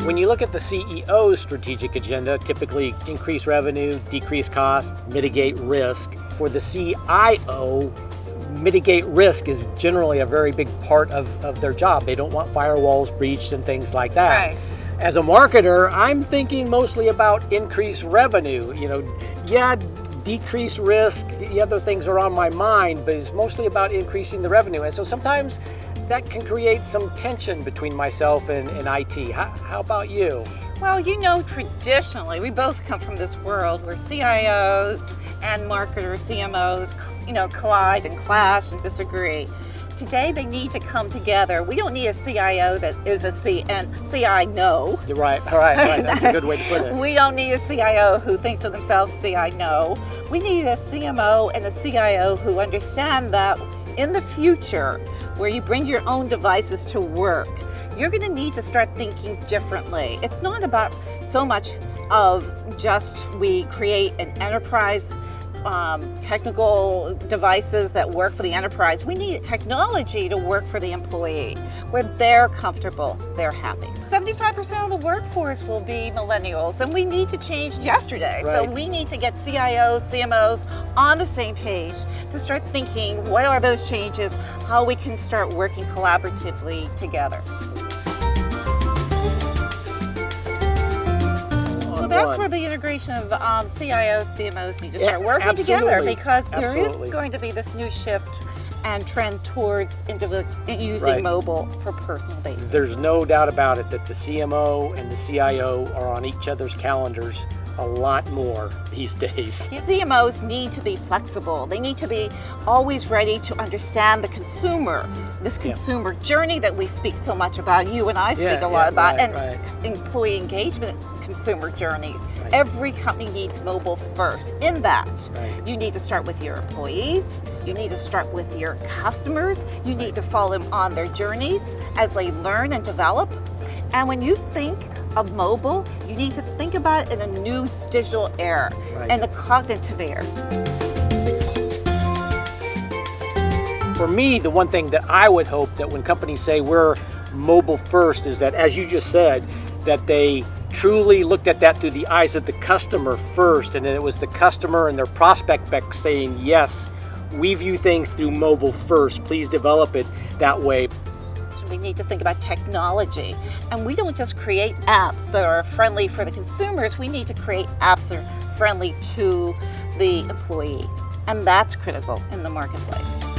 When you look at the CEO's strategic agenda, typically increase revenue, decrease cost, mitigate risk. For the CIO, mitigate risk is generally a very big part of their job. They don't want firewalls breached and things like that. Right. As a marketer, I'm thinking mostly about increased revenue. Decrease risk, the other things are on my mind, but it's mostly about increasing the revenue. And so sometimes that can create some tension between myself and IT. How about you? Well, traditionally, we both come from this world where CIOs and marketers, CMOs, collide and clash and disagree. Today, they need to come together. We don't need a CIO that is a CI no. You're right. That's a good way to put it. We don't need a CIO who thinks of themselves CI no. We need a CMO and a CIO who understand that in the future, where you bring your own devices to work, you're going to need to start thinking differently. It's not about so much of just we create an enterprise technical devices that work for the enterprise. We need technology to work for the employee, where they're comfortable, they're happy. 75% of the workforce will be millennials, and we need to change yesterday. Right. So we need to get CIOs, CMOs on the same page to start thinking, what are those changes, how we can start working collaboratively together. That's where the integration of CIOs, CMOs need to start working together, because there is going to be this new shift and trend towards using mobile for personal basis. There's no doubt about it that the CMO and the CIO are on each other's calendars a lot more these days. CMOs need to be flexible. They need to be always ready to understand the consumer, this consumer journey that we speak so much about, you and I speak a lot about, and employee engagement consumer journeys. Right. Every company needs mobile first. In that, you need to start with your employees, you need to start with your customers, you need to follow them on their journeys as they learn and develop. And when you think of mobile, you need to think about it in a new digital era and the cognitive era. For me, the one thing that I would hope that when companies say we're mobile first is that, as you just said, that they truly looked at that through the eyes of the customer first, and then it was the customer and their prospect back saying, yes, we view things through mobile first. Please develop it that way. We need to think about technology, and we don't just create apps that are friendly for the consumers. We need to create apps that are friendly to the employee, and that's critical in the marketplace.